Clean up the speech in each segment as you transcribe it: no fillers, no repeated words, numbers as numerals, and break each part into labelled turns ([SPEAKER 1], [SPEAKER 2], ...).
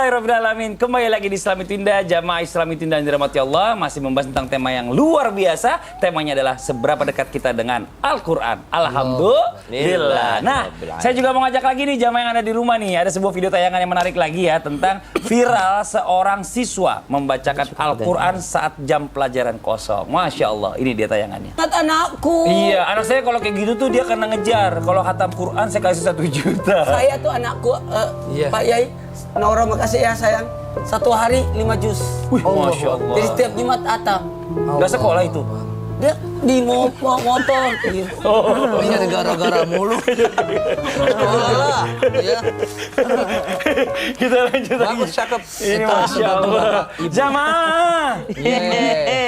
[SPEAKER 1] Alhamdulillahirrahmanirrahim. Kembali lagi di Islami Tinda, jamaah Islami Tinda yang dirahmati Allah. Masih membahas tentang tema yang luar biasa. Temanya adalah seberapa dekat kita dengan Al-Quran. Alhamdulillah. Nah, saya juga mau ngajak lagi nih jamaah yang ada di rumah nih. Ada sebuah video tayangan yang menarik lagi ya. Tentang viral seorang siswa membacakan Al-Quran saat jam pelajaran kosong. Masya Allah, ini dia tayangannya.
[SPEAKER 2] Anakku.
[SPEAKER 1] Iya, anak saya kalau kayak gitu tuh dia karena ngejar. Kalau khatam Quran saya kasih 1 juta.
[SPEAKER 2] Saya tuh anakku, Pak Yai, Naura makasih ya sayang. 1 hari 5 juz.
[SPEAKER 1] Wih, Masya Allah.
[SPEAKER 2] Jadi setiap Jumat atam.
[SPEAKER 1] Gak sekolah itu?
[SPEAKER 2] Dia di motor.
[SPEAKER 3] Ini gara-gara mulu. Sekolah, ya.
[SPEAKER 1] Kita lanjut lagi.
[SPEAKER 3] Bagus, cakep.
[SPEAKER 1] Ini Masya Allah. Jamaah.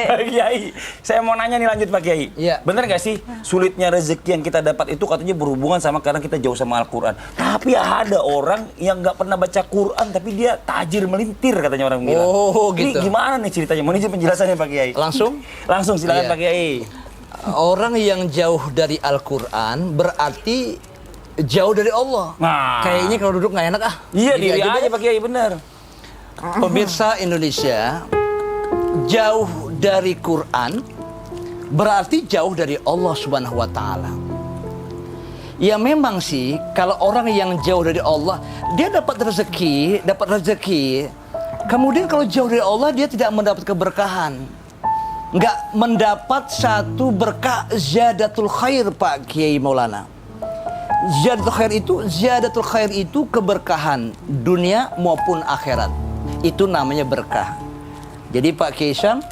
[SPEAKER 1] Pak Kiai, saya mau nanya nih lanjut Pak Kiai.
[SPEAKER 3] Iya.
[SPEAKER 1] Bener gak sih sulitnya rezeki yang kita dapat itu katanya berhubungan sama karena kita jauh sama Al-Quran. Tapi ada orang yang gak pernah baca Quran tapi dia tajir melintir katanya orang bilang.
[SPEAKER 3] Oh, gitu.
[SPEAKER 1] Ini gimana nih ceritanya? Mau izin penjelasannya Pak Kiai?
[SPEAKER 3] Langsung?
[SPEAKER 1] Langsung silakan
[SPEAKER 3] Iya.
[SPEAKER 1] Pak Kiai.
[SPEAKER 3] Orang yang jauh dari Al-Quran berarti jauh dari Allah.
[SPEAKER 1] Nah.
[SPEAKER 3] Kayaknya kalau duduk nggak enak ah.
[SPEAKER 1] Iya,
[SPEAKER 3] Jadi
[SPEAKER 1] diri aja
[SPEAKER 3] deh.
[SPEAKER 1] Pak Kiai, bener.
[SPEAKER 3] Pemirsa Indonesia, jauh dari Quran berarti jauh dari Allah Subhanahu wa Ta'ala. Ya memang sih, kalau orang yang jauh dari Allah, dia dapat rezeki. Kemudian kalau jauh dari Allah, dia tidak mendapat keberkahan. Nggak mendapat satu berkah ziyadatul khair, Pak Kiai Maulana. Ziyadatul khair itu keberkahan dunia maupun akhirat. Itu namanya berkah. Jadi Pak Kiai Syam,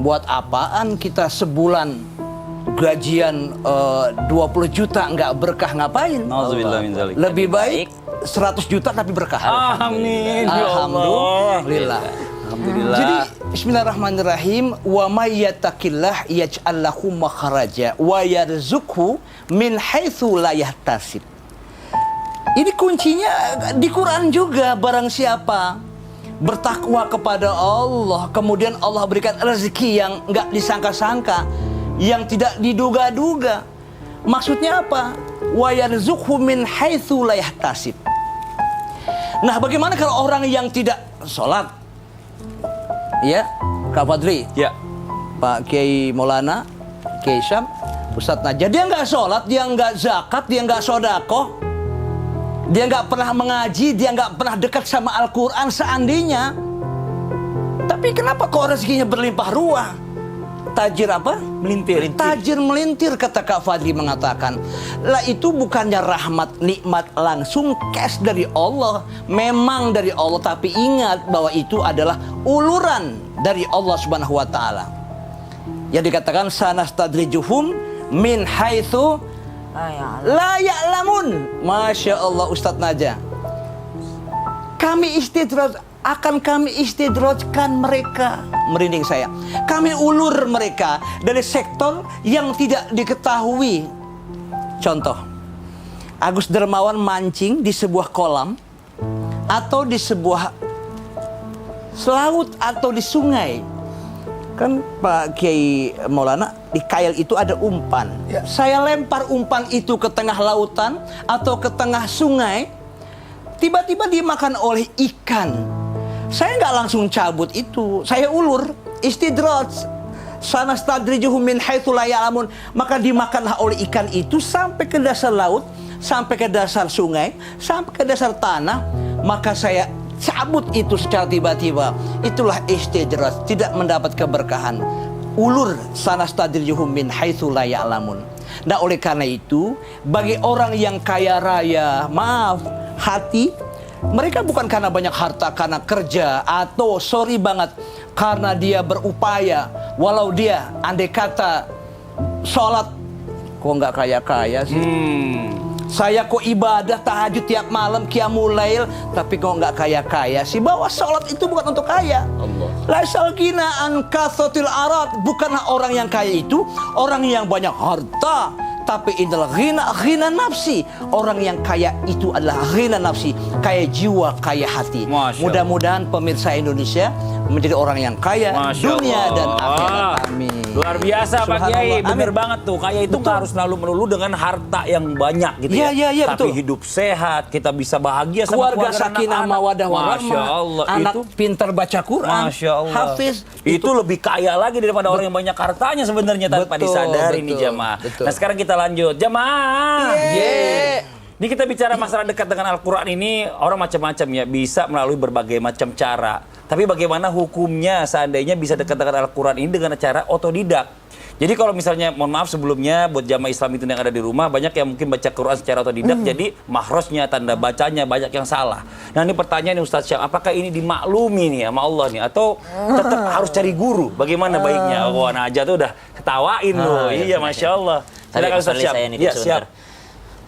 [SPEAKER 3] buat apaan kita sebulan gajian 20 juta nggak berkah, ngapain?
[SPEAKER 1] Nauzubillah min dzalik.
[SPEAKER 3] Lebih baik 100 juta tapi berkah.
[SPEAKER 1] Amin. Ya Allah.
[SPEAKER 3] Alhamdulillah.
[SPEAKER 1] Alhamdulillah.
[SPEAKER 3] Jadi bismillahirrahmanirrahim, wa may yattaqillah yaj'al lahu makhraja wa yarzuqhu min haitsu la yahtasib. Ini kuncinya di Quran juga. Barang siapa bertakwa kepada Allah, kemudian Allah berikan rezeki yang enggak disangka-sangka, yang tidak diduga-duga. Maksudnya apa? Wa yarzuqhu min haitsu la yahtasib. Nah, bagaimana kalau orang yang tidak sholat? Ya, Kak Fadli,
[SPEAKER 1] Ya.
[SPEAKER 3] Pak Kiai Maulana, Kiai Syam, Ustadz Najah, dia nggak sholat, dia nggak zakat, dia nggak sodakoh, dia nggak pernah mengaji, dia nggak pernah dekat sama Al-Quran seandainya. Tapi kenapa kok rezekinya berlimpah ruah? Tajir apa?
[SPEAKER 1] Melintir.
[SPEAKER 3] Tajir melintir, kata Kak Fadli mengatakan. Lah itu bukannya rahmat, nikmat langsung cash dari Allah. Memang dari Allah, tapi ingat bahwa itu adalah uluran dari Allah Subhanahu wa Ta'ala. Yang dikatakan sanastadrijuhum min haitsu la ya'lamun. Masya Allah Ustadz Najah. Kami kami istidrajkan mereka. Merinding saya. Kami ulur mereka dari sektor yang tidak diketahui. Contoh, Agus Dermawan mancing di sebuah kolam atau di sebuah laut atau di sungai. Kan Pak Kiai Maulana, di kail itu ada umpan.
[SPEAKER 2] Ya.
[SPEAKER 3] Saya lempar umpan itu ke tengah lautan atau ke tengah sungai, tiba-tiba dimakan oleh ikan. Saya nggak langsung cabut itu, saya ulur, istidraj. Sanastadrijuhum min haitsu la ya'lamun. Maka dimakanlah oleh ikan itu sampai ke dasar laut, sampai ke dasar sungai, sampai ke dasar tanah. Maka saya cabut itu secara tiba-tiba. Itulah istidraj, tidak mendapat keberkahan. Ulur sanastadrijuhum min haitsu la ya'lamun. Nah, oleh karena itu, bagi orang yang kaya raya, maaf, hati, mereka bukan karena banyak harta, karena kerja, atau sorry banget, karena dia berupaya. Walau dia andai kata sholat, kok nggak kaya-kaya sih? Saya kok ibadah tahajud tiap malam, qiyamul lail, tapi kok nggak kaya-kaya sih? Bahwa sholat itu bukan untuk kaya. Laisal ghina an kathratil arad. Bukanlah orang yang kaya itu orang yang banyak harta, tapi inilah ghina nafsi. Orang yang kaya itu adalah ghina nafsi, kaya jiwa, kaya hati. Mudah-mudahan pemirsa Indonesia menjadi orang yang kaya
[SPEAKER 1] Masya
[SPEAKER 3] dunia
[SPEAKER 1] Allah.
[SPEAKER 3] dan akhirat. Amin.
[SPEAKER 1] Luar biasa Pak Kiai,
[SPEAKER 3] Subhanallah.
[SPEAKER 1] bener
[SPEAKER 3] Amin.
[SPEAKER 1] banget tuh. Kayak itu nggak harus selalu melulu dengan harta yang banyak gitu
[SPEAKER 3] Iya,
[SPEAKER 1] ya.
[SPEAKER 3] iya,
[SPEAKER 1] Tapi
[SPEAKER 3] betul.
[SPEAKER 1] hidup sehat, kita bisa bahagia sama
[SPEAKER 3] Keluarga
[SPEAKER 1] keluarga
[SPEAKER 3] sakinah
[SPEAKER 1] anak-anak.
[SPEAKER 3] mawadah
[SPEAKER 1] Masya
[SPEAKER 3] warahmah.
[SPEAKER 1] Allah,
[SPEAKER 3] Anak
[SPEAKER 1] itu
[SPEAKER 3] pintar baca Quran.
[SPEAKER 1] Masya Allah.
[SPEAKER 3] Hafiz.
[SPEAKER 1] Itu lebih kaya lagi daripada orang yang banyak hartanya sebenarnya tanpa
[SPEAKER 3] Betul,
[SPEAKER 1] disadari nih
[SPEAKER 3] betul,
[SPEAKER 1] jamaah.
[SPEAKER 3] betul.
[SPEAKER 1] Nah sekarang kita lanjut. Jamaah.
[SPEAKER 3] Yeay.
[SPEAKER 1] Ini kita bicara masalah dekat dengan Al-Quran ini, orang macam-macam ya, bisa melalui berbagai macam cara. Tapi bagaimana hukumnya seandainya bisa dekat dengan Al-Quran ini dengan cara otodidak? Jadi kalau misalnya, mohon maaf sebelumnya, buat jamaah Islam itu yang ada di rumah, banyak yang mungkin baca Quran secara otodidak, jadi mahrosnya, tanda bacanya, banyak yang salah. Nah ini pertanyaan nih Ustadz Syam, apakah ini dimaklumi nih sama Allah nih? Atau tetap harus cari guru? Bagaimana baiknya? Wah, Najah tuh udah ketawain loh. Iya, Masya Allah. Silakan Ustadz Syam. Iya, siap.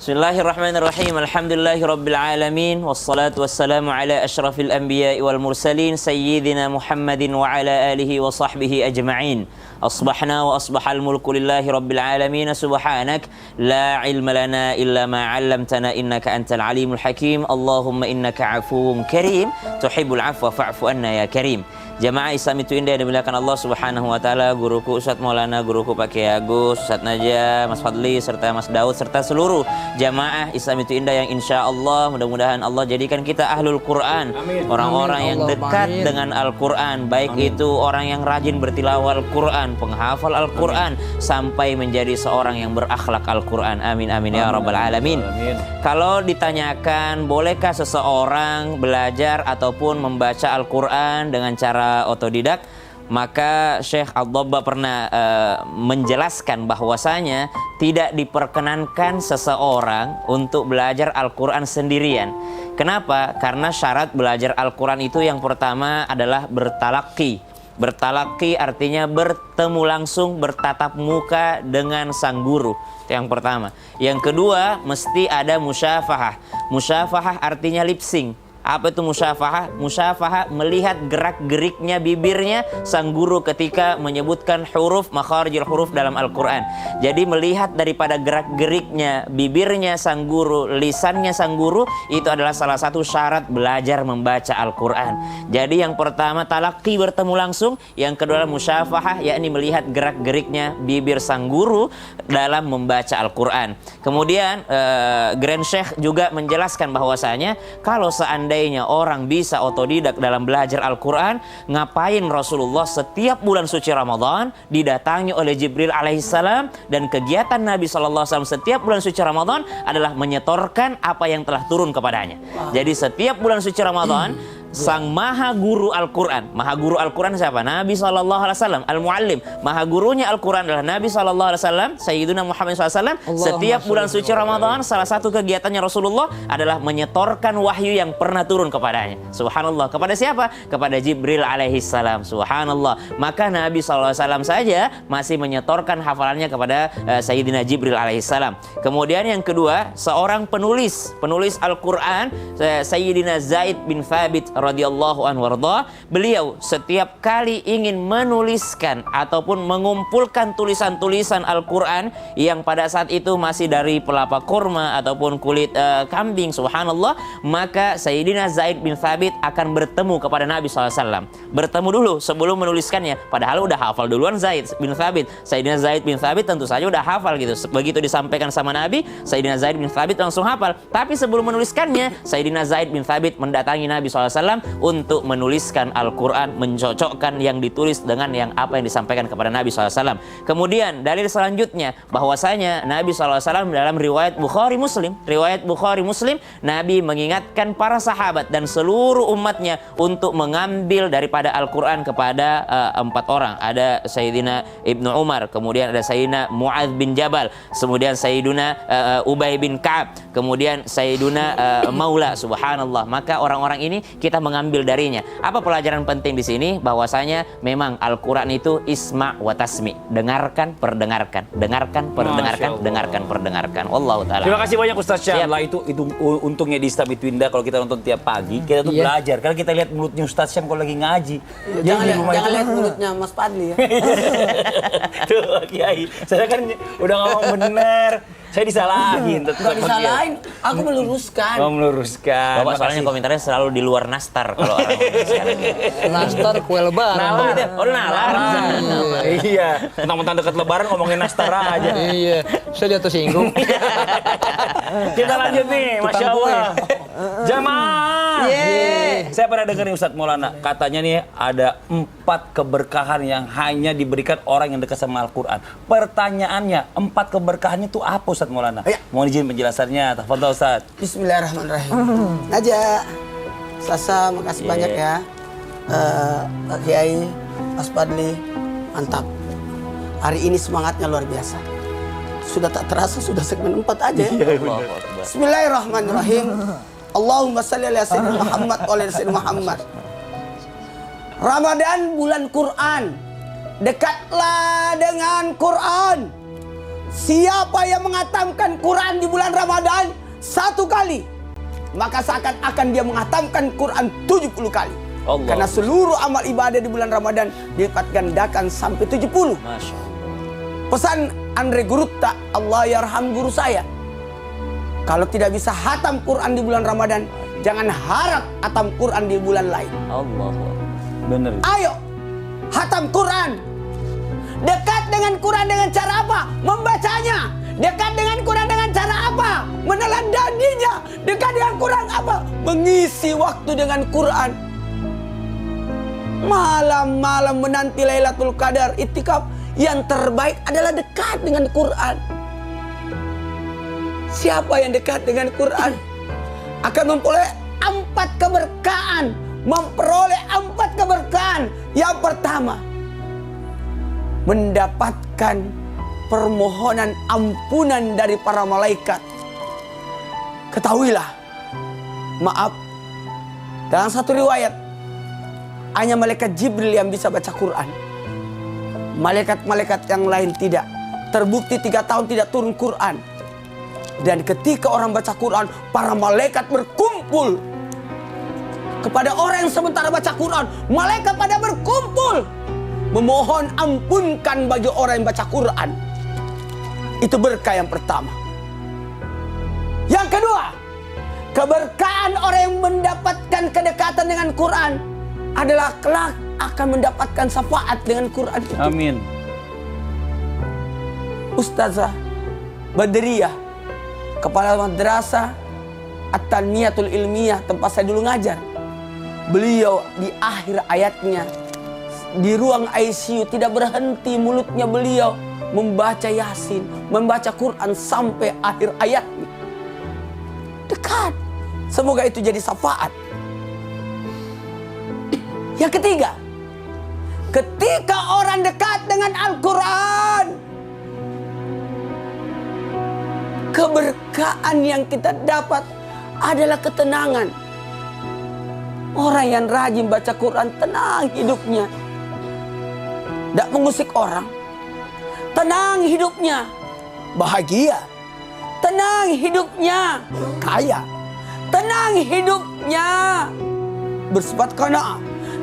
[SPEAKER 4] Bismillahirrahmanirrahim. Alhamdulillahirabbil alamin wassalatu wassalamu ala asyrafil anbiya'i wal mursalin sayyidina Muhammadin wa ala alihi wa sahbihi ajma'in. Asbahna wa asbahal mulku lillahi rabbil alamin. Subhanak la ilma lana illa ma 'allamtana innaka antal alimul hakim. Allahumma innaka 'afuwwun karim tuhibbul 'afwa fa'fu anna ya karim. Jamaah Islam itu indah yang dimuliakan Allah Subhanahu wa taala, guruku Ustadz Maulana, guruku Pak Kiai Agus, Ustadz Najah, Mas Fadli serta Mas Daud serta seluruh jamaah Islam itu indah yang insya Allah mudah-mudahan Allah jadikan kita ahlul Quran, orang-orang yang dekat dengan Al-Quran, baik itu orang yang rajin bertilawah Al-Quran, penghafal Al-Quran, sampai menjadi seorang yang berakhlak Al-Quran. Amin amin ya rabbal alamin. Kalau ditanyakan bolehkah seseorang belajar ataupun membaca Al-Quran dengan cara otodidak, maka Syekh Al-Dabba pernah menjelaskan bahwasanya tidak diperkenankan seseorang untuk belajar Al-Quran sendirian. Kenapa? Karena syarat belajar Al-Quran itu yang pertama adalah bertalaki. Bertalaki artinya bertemu langsung, bertatap muka dengan sang guru. Itu yang pertama. Yang kedua, mesti ada musyafahah. Musyafahah artinya lip sync. Apa itu musyafahah? Musyafahah melihat gerak-geriknya bibirnya sang guru ketika menyebutkan huruf, makharijul huruf dalam Al-Quran. Jadi melihat daripada gerak-geriknya bibirnya sang guru, lisannya sang guru, itu adalah salah satu syarat belajar membaca Al-Quran. Jadi yang pertama talaqi, bertemu langsung. Yang kedua musyafahah, yakni melihat gerak-geriknya bibir sang guru dalam membaca Al-Quran. Kemudian Grand Sheikh juga menjelaskan bahwasanya kalau seandainya orang bisa otodidak dalam belajar Al-Quran, ngapain Rasulullah setiap bulan suci Ramadan didatangi oleh Jibril alaihissalam, dan kegiatan Nabi SAW setiap bulan suci Ramadan adalah menyetorkan apa yang telah turun kepadanya. Jadi setiap bulan suci Ramadan sang maha guru Al-Quran. Maha guru Al-Quran siapa? Nabi SAW, Al-Muallim. Maha gurunya Al-Quran adalah Nabi SAW, Sayyiduna Muhammad SAW. Setiap bulan suci Ramadan, salah satu kegiatannya Rasulullah adalah menyetorkan wahyu yang pernah turun kepadanya. Subhanallah. Kepada siapa? Kepada Jibril alaihissalam. Subhanallah. Maka Nabi SAW saja masih menyetorkan hafalannya kepada Sayyidina Jibril alaihissalam. Kemudian yang kedua, seorang penulis Al-Quran, Sayyidina Zaid bin Thabit radhiyallahu anhu warda, beliau setiap kali ingin menuliskan ataupun mengumpulkan tulisan-tulisan Al-Quran yang pada saat itu masih dari pelapa kurma ataupun kulit kambing, subhanallah, maka Sayyidina Zaid bin Thabit akan bertemu kepada Nabi SAW. Bertemu dulu sebelum menuliskannya, padahal udah hafal duluan Zaid bin Thabit. Sayyidina Zaid bin Thabit tentu saja udah hafal gitu. Begitu disampaikan sama Nabi, Sayyidina Zaid bin Thabit langsung hafal. Tapi sebelum menuliskannya, Sayyidina Zaid bin Thabit mendatangi Nabi SAW untuk menuliskan Al-Quran, mencocokkan yang ditulis dengan yang apa yang disampaikan kepada Nabi SAW. Kemudian dalil selanjutnya bahwasanya Nabi SAW dalam riwayat Bukhari Muslim, Nabi mengingatkan para sahabat dan seluruh umatnya untuk mengambil daripada Al-Quran kepada 4 orang. Ada Sayyidina Ibnu Umar, kemudian ada Sayyidina Mu'adz bin Jabal, kemudian Sayyidina Ubay bin Ka'ab, kemudian Sayyidina Maula, subhanallah. Maka orang-orang ini kita mengambil darinya. Apa pelajaran penting di sini? Bahwasanya memang Al-Quran itu isma' wa tasmi. Dengarkan, perdengarkan. Dengarkan, perdengarkan. Dengarkan, perdengarkan. Wallahu ta'ala.
[SPEAKER 1] Terima kasih banyak Ustaz Syam. Lah itu untungnya di Islam itu indah kalau kita nonton tiap pagi, kita tuh belajar. Karena kita lihat mulutnya Ustaz Syam kalau lagi ngaji.
[SPEAKER 2] Jangan lihat mulutnya Mas Fadli ya.
[SPEAKER 1] Tuh Kiai, saya kan udah ngomong bener. Saya disalahin.
[SPEAKER 2] Enggak disalahin, aku meluruskan.
[SPEAKER 1] Oh, meluruskan.
[SPEAKER 4] Bapak soalnya komentarnya selalu di luar nastar kalau orang sekarang.
[SPEAKER 5] Nastar kue lebaran.
[SPEAKER 1] Nalar
[SPEAKER 5] Bang.
[SPEAKER 1] itu. Oh, nalar. Iya. Mentang-mentang dekat lebaran ngomongin nastar aja.
[SPEAKER 5] Iya, saya jatuh singgung.
[SPEAKER 1] Kita lanjut nih, Masya Allah. Jamaah. Saya pernah dengar nih Ustadz Maulana, katanya nih ada 4 keberkahan yang hanya diberikan orang yang dekat sama Al-Quran. Pertanyaannya, 4 keberkahannya itu apa Ustadz Maulana?
[SPEAKER 2] Ya.
[SPEAKER 1] Mohon izin penjelasannya, tafadhol Ustadz.
[SPEAKER 2] Bismillahirrahmanirrahim. Naja, Sasa, makasih banyak ya. Pak Kiai, Mas Fadli, mantap. Hari ini semangatnya luar biasa. Sudah tak terasa, sudah segmen 4 aja ya. Bismillahirrahmanirrahim. Allahumma salli ala sayyidina Muhammad wa ala sayyidina Muhammad. Ramadan bulan Quran. Dekatlah dengan Quran. Siapa yang menghatamkan Quran di bulan Ramadan 1 kali, maka seakan-akan dia menghatamkan Quran 70 kali.
[SPEAKER 1] Allah.
[SPEAKER 2] Karena seluruh amal ibadah di bulan Ramadan dilipat gandakan sampai 70.
[SPEAKER 4] Masya Allah.
[SPEAKER 2] Pesan Andre Gurutta, Allah yarham guru saya. Kalau tidak bisa hatam Quran di bulan Ramadan, jangan harap hatam Quran di bulan lain.
[SPEAKER 4] Allah.
[SPEAKER 1] Bener.
[SPEAKER 2] Ayo, hatam Quran. Dekat dengan Quran dengan cara apa? Membacanya. Dekat dengan Quran dengan cara apa? Meneladaninya. Dekat dengan Quran apa? Mengisi waktu dengan Quran. Malam-malam menanti Lailatul Qadar, itikaf, yang terbaik adalah dekat dengan Quran. Siapa yang dekat dengan Quran akan memperoleh 4 keberkahan. Memperoleh 4 keberkahan. Yang pertama, mendapatkan permohonan ampunan dari para malaikat. Ketahuilah, maaf, dalam satu riwayat hanya malaikat Jibril yang bisa baca Quran. Malaikat-malaikat yang lain tidak. Terbukti 3 tahun tidak turun Quran. Dan ketika orang baca Quran, para malaikat berkumpul kepada orang yang sementara baca Quran. Malaikat pada berkumpul memohon ampunkan bagi orang yang baca Quran. Itu berkah yang pertama. Yang kedua, keberkahan orang yang mendapatkan kedekatan dengan Quran adalah kelak akan mendapatkan syafaat dengan Quran itu.
[SPEAKER 1] Amin.
[SPEAKER 2] Ustazah Badriyah, kepala madrasah At-Tanmiyatul Ilmiyah tempat saya dulu ngajar. Beliau di akhir ayatnya di ruang ICU tidak berhenti mulutnya beliau membaca Yasin, membaca Quran sampai akhir ayatnya. Dekat. Semoga itu jadi syafaat. Yang ketiga, ketika orang dekat dengan Al-Quran, keberkahan yang kita dapat adalah ketenangan. Orang yang rajin baca Quran tenang hidupnya, tidak mengusik orang. Tenang hidupnya, bahagia. Tenang hidupnya, kaya. Tenang hidupnya, bersifat qanaah.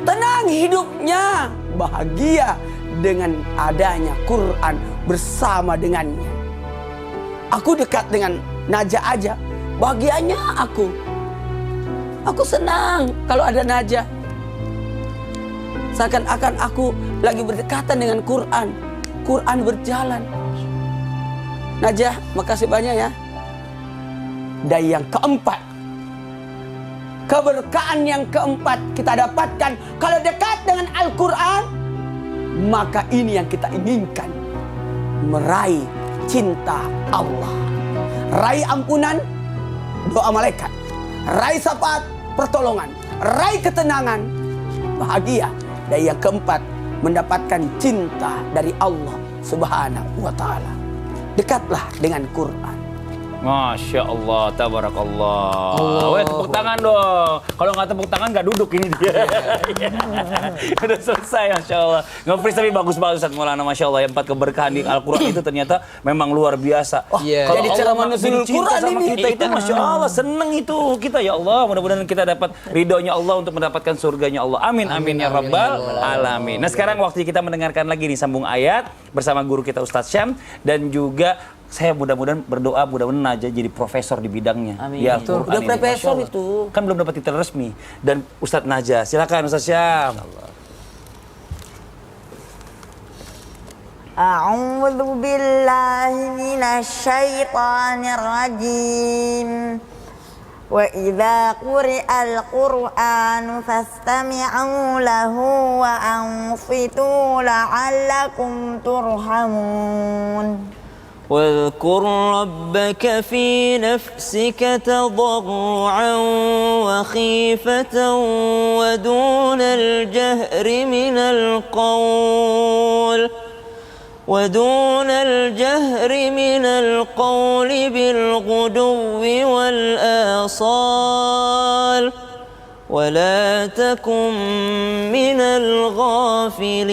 [SPEAKER 2] Tenang hidupnya, bahagia dengan adanya Quran bersama dengannya. Aku dekat dengan Najah aja, bahagianya aku. Aku senang kalau ada Najah. Seakan-akan aku lagi berdekatan dengan Quran. Quran berjalan. Najah, makasih banyak ya. Dan yang keempat, keberkahan yang keempat kita dapatkan kalau dekat dengan Al-Quran, maka ini yang kita inginkan, meraih cinta Allah, raih ampunan doa malaikat, raih syafaat pertolongan, raih ketenangan, bahagia. Dan yang keempat, mendapatkan cinta dari Allah Subhanahu wa ta'ala. Dekatlah dengan Quran.
[SPEAKER 1] Masya Allah, tabarakallah. Weh, tepuk tangan dong. Kalau nggak tepuk tangan nggak duduk ini dia. Udah selesai, Masya Allah. Nge-freeze tapi bagus-bagus, Ustadz Maulana, Masya Allah. Yang 4 keberkahan di Al-Quran itu ternyata memang luar biasa.
[SPEAKER 5] Iya.
[SPEAKER 1] Kalau
[SPEAKER 2] Jadi
[SPEAKER 1] Allah
[SPEAKER 2] ceramah nuzulul
[SPEAKER 1] cinta
[SPEAKER 2] Quran
[SPEAKER 1] sama
[SPEAKER 2] ini.
[SPEAKER 1] kita itu, Masya Allah, seneng itu kita, ya Allah. Mudah-mudahan kita dapat ridhonya Allah untuk mendapatkan surganya Allah. Amin, amin, ya Rabbal alamin. Nah, sekarang waktu kita mendengarkan lagi nih sambung ayat bersama guru kita Ustadz Syam dan juga Saya mudah-mudahan berdoa mudah-mudahan Najah jadi profesor di bidangnya.
[SPEAKER 4] Amin.
[SPEAKER 1] Ya,
[SPEAKER 4] Betul.
[SPEAKER 1] Al-Qur'an
[SPEAKER 2] Udah
[SPEAKER 1] ini.
[SPEAKER 2] profesor
[SPEAKER 1] Masya Allah.
[SPEAKER 2] itu.
[SPEAKER 1] Kan belum dapat titel resmi. Dan Ustadz Najah, silakan Ustadz Syam.
[SPEAKER 6] A'udzu billahi minasyaitonir rajim. Wa idza quri'al Qur'anu fastami'u lahu wa ansitu la'allakum turhamun.
[SPEAKER 4] واذكر ربك في نفسك تضرعا وخيفة ودون الجهر من القول بالغدو والآصال ولا تكن من الغافلين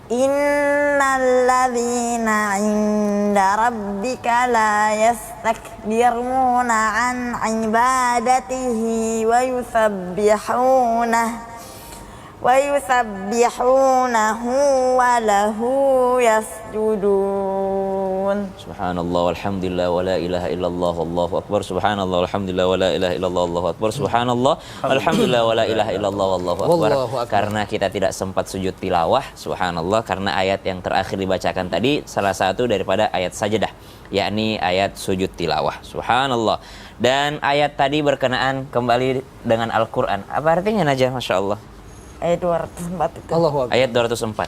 [SPEAKER 6] Innalladzina 'inda rabbika la yastakbiruna 'an 'ibadatihi wa yusabbihunahu wa lahu yasjudun.
[SPEAKER 4] Subhanallah walhamdulillah wa la ilaha illallah wallahu akbar. Subhanallah walhamdulillah wa la ilaha illallah wallahu akbar. Subhanallah alhamdulillah wa la ilaha illallah wallahu akbar.
[SPEAKER 5] Wallahu akbar.
[SPEAKER 4] Karena kita tidak sempat sujud tilawah, subhanallah, karena ayat yang terakhir dibacakan tadi salah satu daripada ayat sajadah, yakni ayat sujud tilawah. Subhanallah. Dan ayat tadi berkenaan kembali dengan Al-Qur'an. Apa artinya Najah? Masya Allah.
[SPEAKER 6] Ayat 204 itu.
[SPEAKER 5] Allahu Akbar.
[SPEAKER 4] Ayat 204.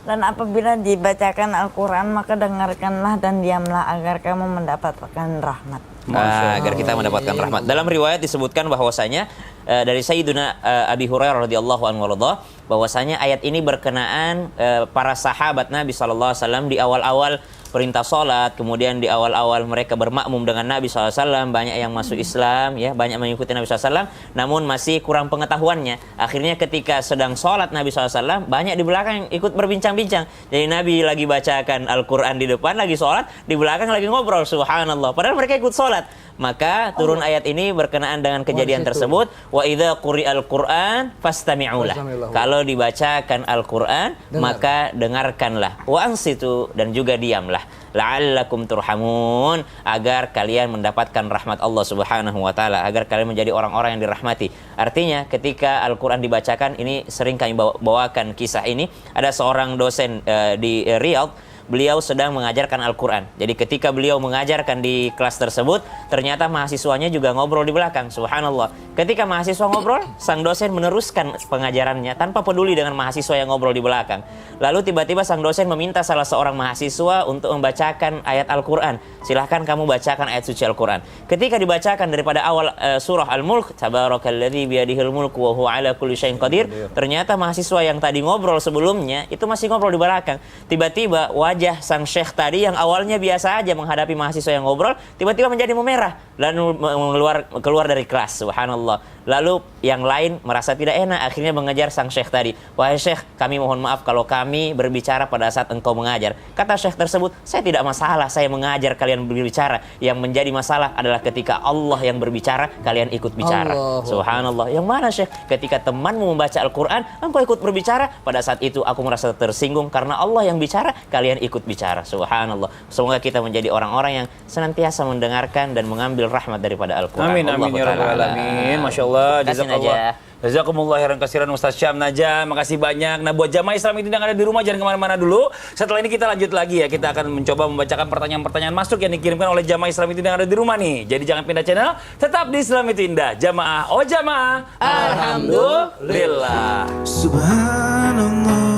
[SPEAKER 6] Dan apabila dibacakan Al-Quran maka dengarkanlah dan diamlah agar kamu mendapatkan rahmat.
[SPEAKER 4] Agar kita mendapatkan rahmat. Dalam riwayat disebutkan bahwasanya dari Sayyiduna Abi Hurairah radhiyallahu anhu bahwasanya ayat ini berkenaan para sahabat Nabi SAW di awal-awal perintah sholat, kemudian di awal-awal mereka bermakmum dengan Nabi SAW, banyak yang masuk Islam, ya, banyak mengikuti Nabi SAW, namun masih kurang pengetahuannya. Akhirnya ketika sedang sholat Nabi SAW, banyak di belakang yang ikut berbincang-bincang. Jadi Nabi lagi bacakan Al-Quran di depan, lagi sholat, di belakang lagi ngobrol, subhanallah. Padahal mereka ikut sholat. Maka turun ayat ini berkenaan dengan kejadian tersebut. Wa idza quri'al Qur'an fastami'u lah. Kalau dibacakan Al-Qur'an, maka dengarkanlah. Wa ansitu, dan juga diamlah. La'allakum turhamun, agar kalian mendapatkan rahmat Allah Subhanahu wa taala, agar kalian menjadi orang-orang yang dirahmati. Artinya ketika Al-Qur'an dibacakan, ini sering kami bawakan kisah ini. Ada seorang dosen di Riyadh. Beliau sedang mengajarkan Al-Quran. Jadi ketika beliau mengajarkan di kelas tersebut, ternyata mahasiswanya juga ngobrol di belakang. Subhanallah. Ketika mahasiswa ngobrol, sang dosen meneruskan pengajarannya tanpa peduli dengan mahasiswa yang ngobrol di belakang. Lalu tiba-tiba sang dosen meminta salah seorang mahasiswa untuk membacakan ayat Al-Quran. Silahkan kamu bacakan ayat suci Al-Quran. Ketika dibacakan daripada awal surah Al-Mulk, Tabarakalladzi biyadihil mulku wa huwa ala kulli syai'in qadir. Ternyata mahasiswa yang tadi ngobrol sebelumnya itu masih ngobrol di belakang. Tiba-tiba wajah sang syekh tadi yang awalnya biasa aja menghadapi mahasiswa yang ngobrol, tiba-tiba menjadi memerah dan keluar dari kelas. Subhanallah. Lalu yang lain merasa tidak enak, akhirnya mengejar sang syekh tadi. Wahai syekh, kami mohon maaf kalau kami berbicara pada saat engkau mengajar. Kata syekh tersebut, saya tidak masalah, saya mengajar kalian berbicara. Yang menjadi masalah adalah ketika Allah yang berbicara, kalian ikut bicara. Subhanallah. Yang mana syekh? Ketika temanmu membaca Al-Quran, engkau ikut berbicara. Pada saat itu aku merasa tersinggung karena Allah yang bicara, kalian ikut bicara. Subhanallah. Semoga kita menjadi orang-orang yang senantiasa mendengarkan dan mengambil rahmat daripada Al-Quran.
[SPEAKER 1] Amin, amin, ya rabbal alamin. Masya Allah. Jazakallah. Jazakumullah khairan katsiran Ustaz Syam Najah. Makasih banyak. Nah, buat jamaah Islam yang ada di rumah, jangan kemana-mana dulu. Setelah ini kita lanjut lagi ya. Kita akan mencoba membacakan pertanyaan-pertanyaan masuk yang dikirimkan oleh jamaah Islam yang ada di rumah nih. Jadi jangan pindah channel. Tetap di Islam itu Indah. Jamaah, oh jamaah. Alhamdulillah.
[SPEAKER 7] Subhanallah.